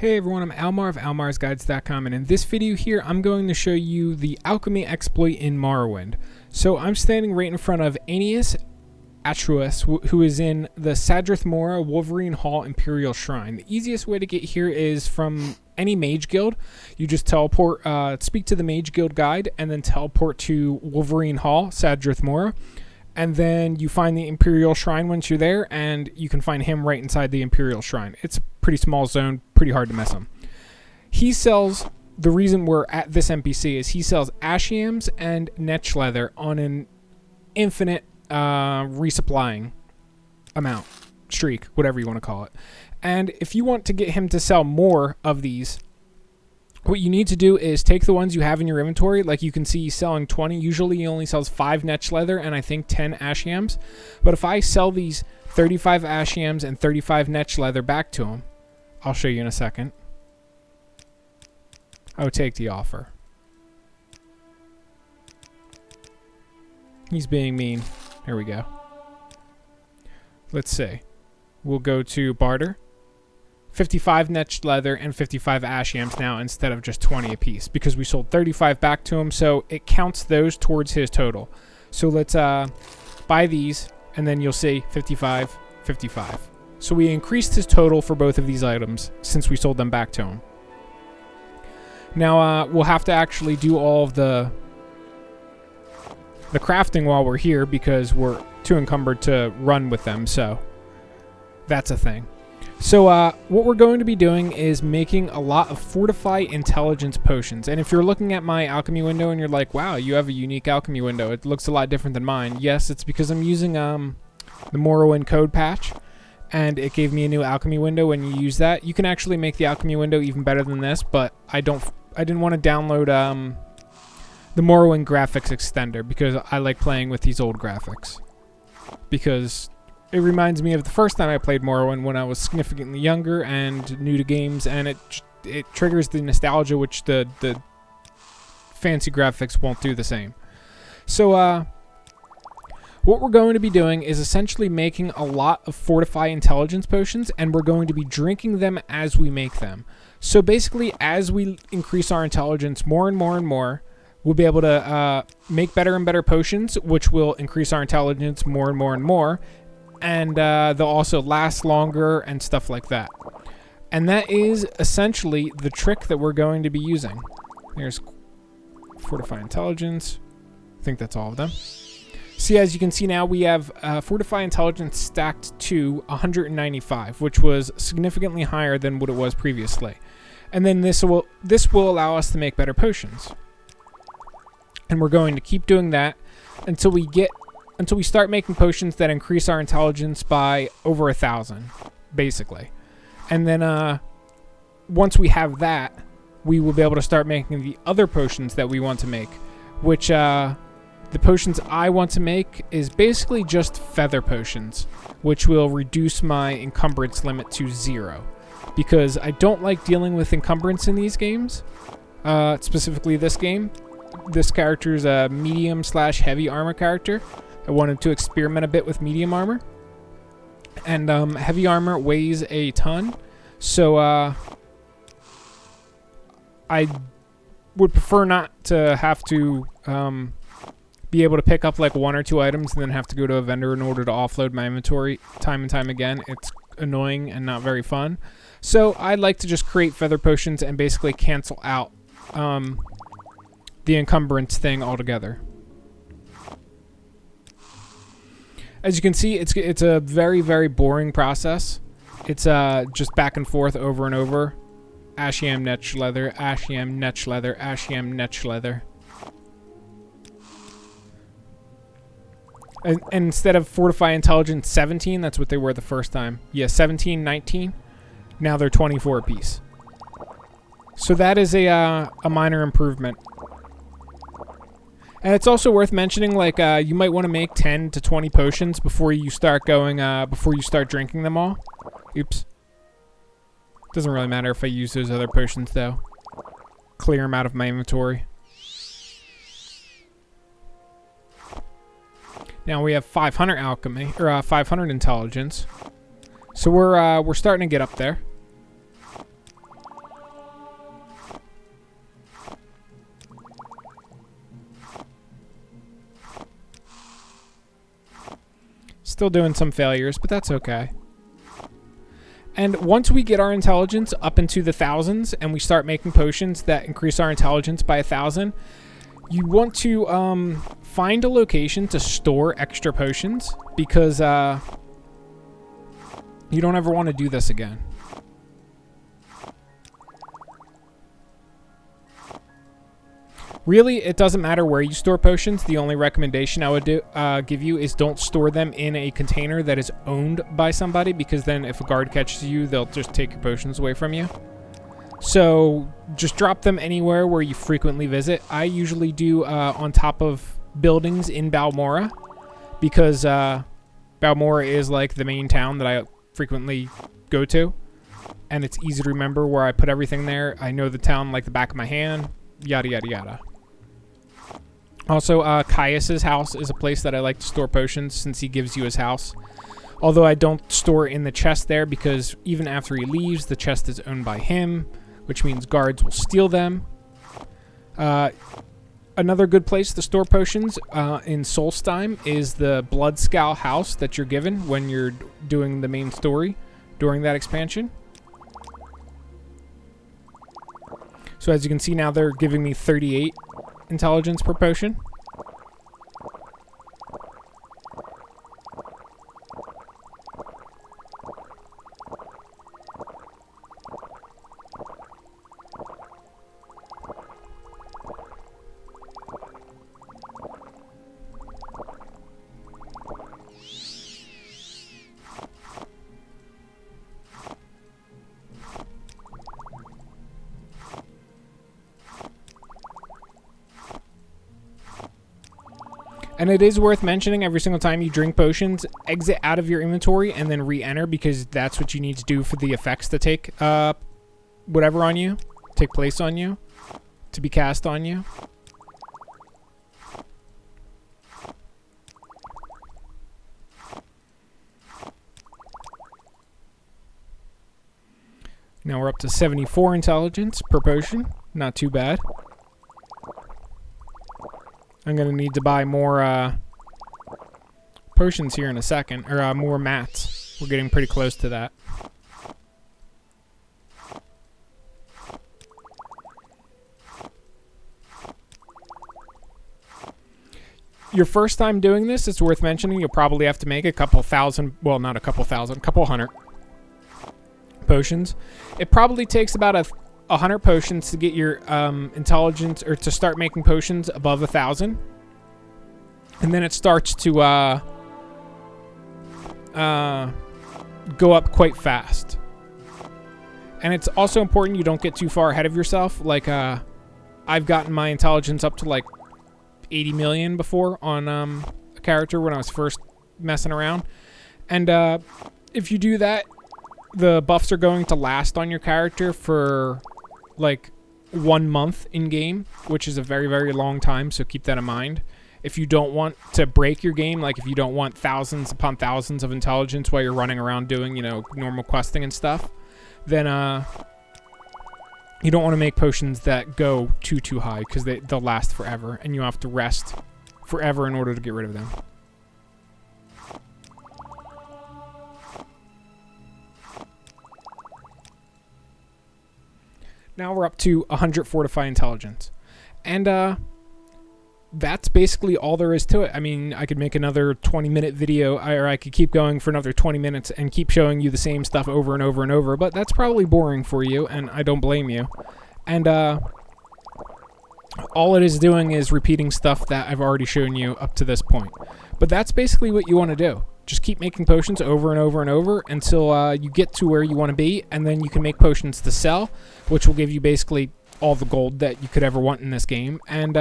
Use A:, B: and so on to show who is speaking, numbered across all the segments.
A: Hey everyone, I'm Almar of almarsguides.com, and in this video here I'm going to show you the alchemy exploit in Morrowind. So I'm standing right in front of Aeneas Atreus, who is in the Sadrith Mora Wolverine Hall Imperial Shrine. The easiest way to get here is from any mage guild. You just teleport, speak to the mage guild guide, and then teleport to Wolverine Hall, Sadrith Mora. And then you find the Imperial Shrine once you're there, and you can find him right inside the Imperial Shrine. It's a pretty small zone, pretty hard to miss him. He sells, the reason we're at this NPC is he sells ashiams and netch leather on an infinite resupplying amount, streak, whatever you want to call it. And if you want to get him to sell more of these, what you need to do is take the ones you have in your inventory. Like you can see he's selling 20. Usually he only sells 5 netch leather and I think 10 ashiams. But if I sell these 35 ashiams and 35 netch leather back to him, I'll show you in a second, I would take the offer. He's being mean. Here we go. Let's see. We'll go to barter. 55 netched leather and 55 ashiams now instead of just 20 apiece because we sold 35 back to him, so it counts those towards his total. So let's buy these, and then you'll see 55, 55. So we increased his total for both of these items since we sold them back to him. Now we'll have to actually do all of the crafting while we're here because we're too encumbered to run with them, so that's a thing. So what we're going to be doing is making a lot of Fortify Intelligence potions. And if you're looking at my alchemy window and you're like, wow, you have a unique alchemy window, it looks a lot different than mine. Yes, it's because I'm using the Morrowind code patch, and it gave me a new alchemy window. When you use that, you can actually make the alchemy window even better than this, but I didn't want to download the Morrowind graphics extender because I like playing with these old graphics. Because it reminds me of the first time I played Morrowind when I was significantly younger and new to games, and it triggers the nostalgia, which the fancy graphics won't do the same. So what we're going to be doing is essentially making a lot of Fortify Intelligence potions, and we're going to be drinking them as we make them. So basically, as we increase our intelligence more and more and more, we'll be able to make better and better potions, which will increase our intelligence more and more and more. And they'll also last longer and stuff like that. And that is essentially the trick that we're going to be using. There's Fortify Intelligence. I think that's all of them. See, as you can see now, we have Fortify Intelligence stacked to 195, which was significantly higher than what it was previously. And then this will allow us to make better potions. And we're going to keep doing that until we start making potions that increase our intelligence by over 1,000, basically. And then once we have that, we will be able to start making the other potions that we want to make, which the potions I want to make is basically just feather potions, which will reduce my encumbrance limit to 0. Because I don't like dealing with encumbrance in these games, specifically this game. This character is a medium/heavy armor character. I wanted to experiment a bit with medium armor. And heavy armor weighs a ton. So I would prefer not to have to be able to pick up like 1 or 2 items and then have to go to a vendor in order to offload my inventory time and time again. It's annoying and not very fun. So I like to just create feather potions and basically cancel out the encumbrance thing altogether. As you can see, it's a very, very boring process. It's just back and forth over and over. Ashiam netch leather, ashiam netch leather, ashiam netch leather. And instead of Fortify Intelligence 17, that's what they were the first time. Yeah, 17, 19. Now they're 24 apiece. So that is a minor improvement. And it's also worth mentioning, like, you might want to make 10 to 20 potions before you start drinking them all. Oops. Doesn't really matter if I use those other potions, though. Clear them out of my inventory. Now we have 500 alchemy, or 500 intelligence. So we're starting to get up there. Still doing some failures, but that's okay. And once we get our intelligence up into the thousands and we start making potions that increase our intelligence by 1,000, you want to find a location to store extra potions, because you don't ever want to do this again. Really, it doesn't matter where you store potions. The only recommendation I would give you is don't store them in a container that is owned by somebody, because then if a guard catches you, they'll just take your potions away from you. So just drop them anywhere where you frequently visit. I usually do on top of buildings in Balmora, because Balmora is like the main town that I frequently go to, and it's easy to remember where I put everything there. I know the town like the back of my hand, yada yada yada. Also, Caius's house is a place that I like to store potions, since he gives you his house. Although I don't store in the chest there, because even after he leaves, the chest is owned by him, which means guards will steal them. Another good place to store potions in Solstheim is the Bloodscowl house that you're given when you're doing the main story during that expansion. So as you can see now, they're giving me 38 intelligence per potion. And it is worth mentioning, every single time you drink potions, exit out of your inventory and then re-enter, because that's what you need to do for the effects to take whatever on you, take place on you, to be cast on you. Now we're up to 74 intelligence per potion. Not too bad. I'm going to need to buy more potions here in a second, or more mats. We're getting pretty close to that. Your first time doing this, it's worth mentioning, you'll probably have to make a couple thousand, well, not a couple thousand, a couple hundred potions. It probably takes about 100 potions to get your intelligence, or to start making potions above 1,000, and then it starts to go up quite fast. And it's also important you don't get too far ahead of yourself. Like I've gotten my intelligence up to like 80 million before on a character when I was first messing around, and if you do that, the buffs are going to last on your character for like 1 month in game, which is a very, very long time, so keep that in mind. If you don't want to break your game, like if you don't want thousands upon thousands of intelligence while you're running around doing, you know, normal questing and stuff, then you don't want to make potions that go too high, because they'll last forever, and you have to rest forever in order to get rid of them. Now we're up to 100 Fortify Intelligence. And that's basically all there is to it. I mean, I could make another 20-minute video, or I could keep going for another 20 minutes and keep showing you the same stuff over and over and over, but that's probably boring for you, and I don't blame you. And all it is doing is repeating stuff that I've already shown you up to this point. But that's basically what you want to do. Just keep making potions over and over and over until you get to where you want to be, and then you can make potions to sell, which will give you basically all the gold that you could ever want in this game. And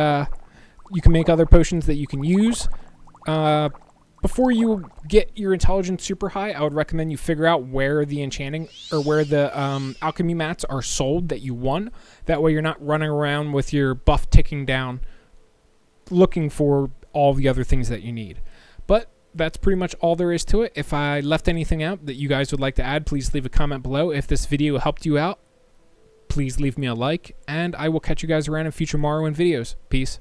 A: you can make other potions that you can use. Before you get your intelligence super high, I would recommend you figure out where the enchanting, or where the alchemy mats are sold that you want. That way you're not running around with your buff ticking down looking for all the other things that you need. But that's pretty much all there is to it. If I left anything out that you guys would like to add, please leave a comment below. If this video helped you out, please leave me a like, and I will catch you guys around in future Morrowind videos. Peace.